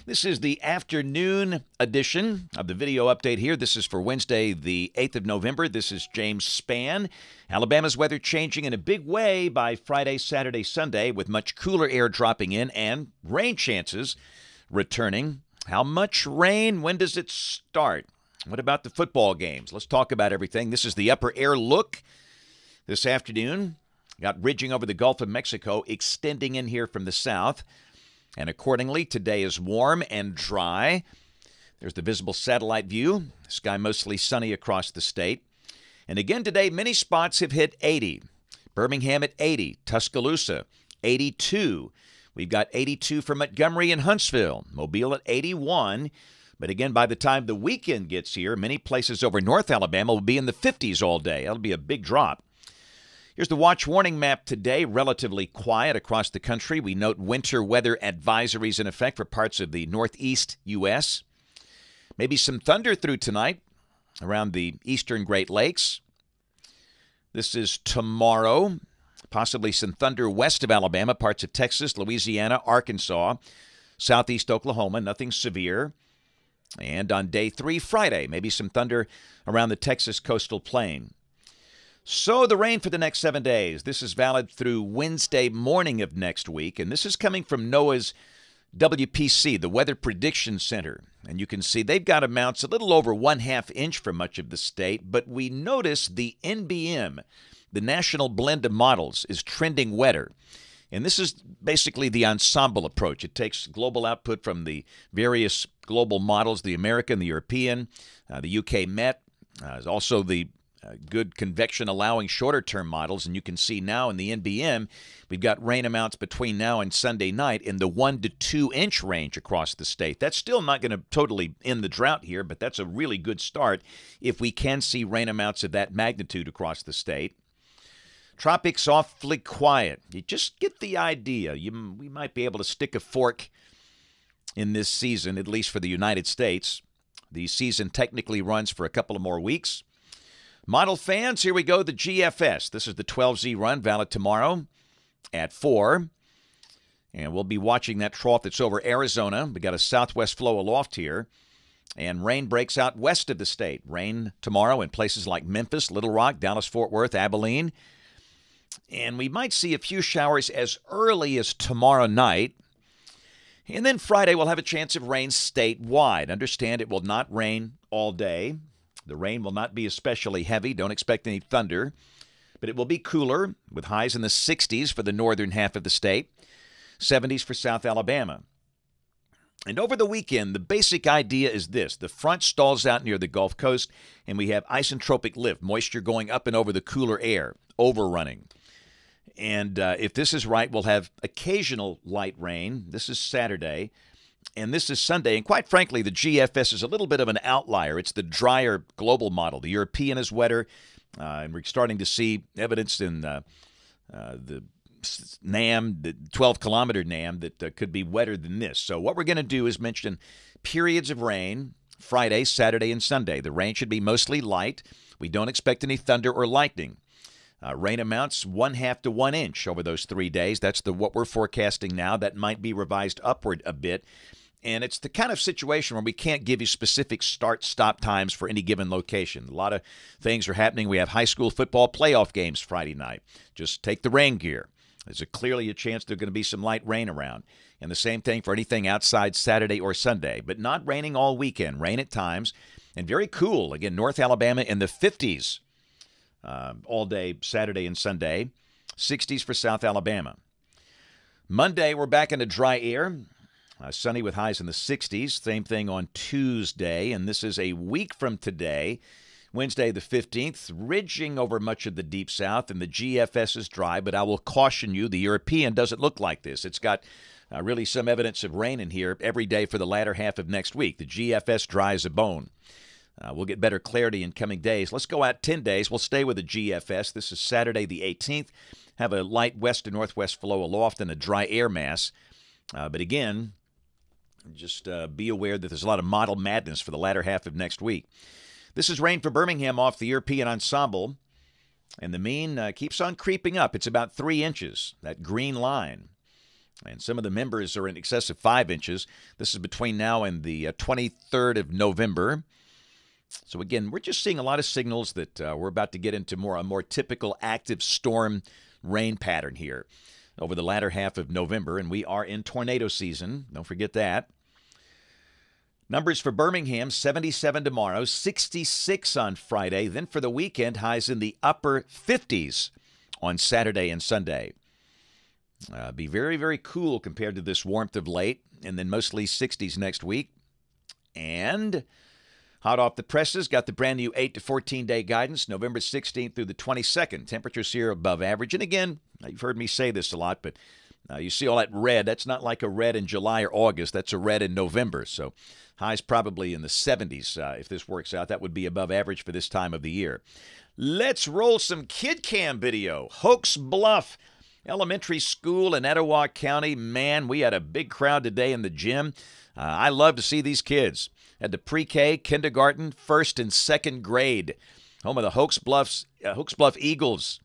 This is the afternoon edition of the video update here. This is for Wednesday, the 8th of November. This is James Spann. Alabama's weather changing in a big way by Friday, Saturday, Sunday, with much cooler air dropping in and rain chances returning. How much rain? When does it start? What about the football games? Let's talk about everything. This is the upper air look this afternoon. Got ridging over the Gulf of Mexico, extending in here from the south. And accordingly, today is warm and dry. There's the visible satellite view. Sky mostly sunny across the state. And again today, many spots have hit 80. Birmingham at 80. Tuscaloosa, 82. We've got 82 for Montgomery and Huntsville. Mobile at 81. But again, by the time the weekend gets here, many places over North Alabama will be in the 50s all day. That'll be a big drop. Here's the watch warning map today. Relatively quiet across the country. We note winter weather advisories in effect for parts of the northeast U.S. Maybe some thunder through tonight around the eastern Great Lakes. This is tomorrow. Possibly some thunder west of Alabama, parts of Texas, Louisiana, Arkansas, southeast Oklahoma. Nothing severe. And on day 3, Friday, maybe some thunder around the Texas coastal plain. So the rain for the next 7 days. This is valid through Wednesday morning of next week. And this is coming from NOAA's WPC, the Weather Prediction Center. And you can see they've got amounts a little over 1/2 inch for much of the state. But we notice the NBM, the National Blend of Models, is trending wetter. And this is basically the ensemble approach. It takes global output from the various global models, the American, the European, the UK Met, also the good convection allowing shorter-term models. And you can see now in the NBM, we've got rain amounts between now and Sunday night in the 1 to 2 inch range across the state. That's still not going to totally end the drought here, but that's a really good start if we can see rain amounts of that magnitude across the state. Tropics awfully quiet. You just get the idea. We might be able to stick a fork in this season, at least for the United States. The season technically runs for a couple of more weeks. Model fans, here we go, the GFS. This is the 12Z run, valid tomorrow at 4. And we'll be watching that trough that's over Arizona. We got a southwest flow aloft here. And rain breaks out west of the state. Rain tomorrow in places like Memphis, Little Rock, Dallas, Fort Worth, Abilene. And we might see a few showers as early as tomorrow night. And then Friday we'll have a chance of rain statewide. Understand it will not rain all day. The rain will not be especially heavy. Don't expect any thunder. But it will be cooler with highs in the 60s for the northern half of the state, 70s for South Alabama. And over the weekend, the basic idea is this. The front stalls out near the Gulf Coast, and we have isentropic lift, moisture going up and over the cooler air, overrunning. And if this is right, we'll have occasional light rain. This is Saturday. And this is Sunday. And quite frankly, the GFS is a little bit of an outlier. It's the drier global model. The European is wetter. And we're starting to see evidence in the NAM, the 12-kilometer NAM, that could be wetter than this. So what we're going to do is mention periods of rain Friday, Saturday, and Sunday. The rain should be mostly light. We don't expect any thunder or lightning. Rain amounts 1/2 to 1 inch over those 3 days. That's what we're forecasting now. That might be revised upward a bit. And it's the kind of situation where we can't give you specific start-stop times for any given location. A lot of things are happening. We have high school football playoff games Friday night. Just take the rain gear. There's clearly a chance there's going to be some light rain around. And the same thing for anything outside Saturday or Sunday. But not raining all weekend. Rain at times. And very cool. Again, North Alabama in the 50s all day Saturday and Sunday. 60s for South Alabama. Monday, we're back into dry air. Sunny with highs in the 60s. Same thing on Tuesday. And this is a week from today, Wednesday the 15th, ridging over much of the deep south. And the GFS is dry, but I will caution you, the European doesn't look like this. It's got really some evidence of rain in here every day for the latter half of next week. The GFS dry as a bone. We'll get better clarity in coming days. Let's go out 10 days. We'll stay with the GFS. This is Saturday the 18th. Have a light west to northwest flow aloft and a dry air mass. But again, just be aware that there's a lot of model madness for the latter half of next week. This is rain for Birmingham off the European ensemble. And the mean keeps on creeping up. It's about 3 inches, that green line. And some of the members are in excess of 5 inches. This is between now and the 23rd of November. So again, we're just seeing a lot of signals that we're about to get into a more typical active storm rain pattern here over the latter half of November, and we are in tornado season. Don't forget that. Numbers for Birmingham, 77 tomorrow, 66 on Friday. Then for the weekend, highs in the upper 50s on Saturday and Sunday. Be very, very cool compared to this warmth of late, and then mostly 60s next week. And hot off the presses, got the brand new 8 to 14 day guidance, November 16th through the 22nd. Temperatures here above average. And again, you've heard me say this a lot, but you see all that red. That's not like a red in July or August. That's a red in November. So highs probably in the 70s if this works out. That would be above average for this time of the year. Let's roll some kid cam video. Hoax Bluff Elementary School in Etowah County. Man, we had a big crowd today in the gym. I love to see these kids. At the pre-K, kindergarten, first and second grade. Home of the Hoax Bluff Eagles.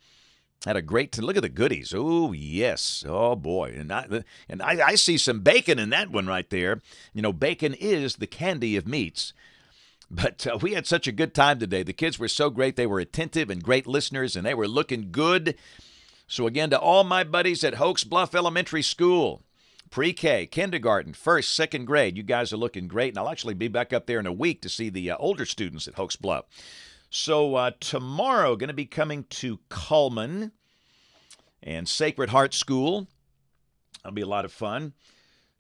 Had a great look at the goodies. Oh, yes. Oh, boy. And I see some bacon in that one right there. You know, bacon is the candy of meats. But we had such a good time today. The kids were so great. They were attentive and great listeners, and they were looking good. So again, to all my buddies at Hoax Bluff Elementary School, pre-K, kindergarten, first, second grade, you guys are looking great. And I'll actually be back up there in a week to see the older students at Hoax Bluff. So tomorrow, going to be coming to Cullman and Sacred Heart School. That'll be a lot of fun.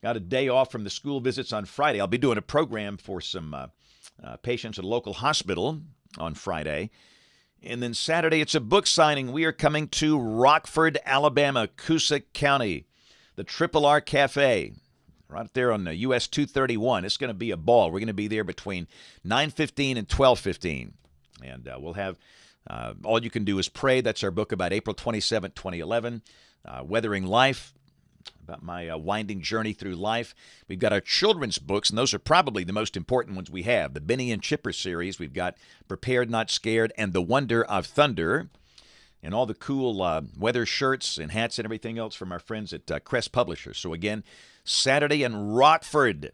Got a day off from the school visits on Friday. I'll be doing a program for some patients at a local hospital on Friday. And then Saturday, it's a book signing. We are coming to Rockford, Alabama, Coosa County, the Triple R Cafe, right there on the US 231. It's going to be a ball. We're going to be there between 9:15 and 12:15. And we'll have All You Can Do Is Pray. That's our book about April 27, 2011. Weathering Life, about my winding journey through life. We've got our children's books, and those are probably the most important ones we have. The Benny and Chipper series. We've got Prepared Not Scared and The Wonder of Thunder. And all the cool weather shirts and hats and everything else from our friends at Crest Publishers. So again, Saturday in Rockford,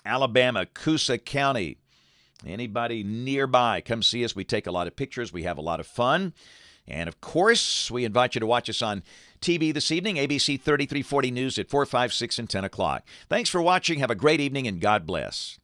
Alabama, Coosa County. Anybody nearby, come see us. We take a lot of pictures. We have a lot of fun. And, of course, we invite you to watch us on TV this evening, ABC 3340 News at 4, 5, 6, and 10 o'clock. Thanks for watching. Have a great evening, and God bless.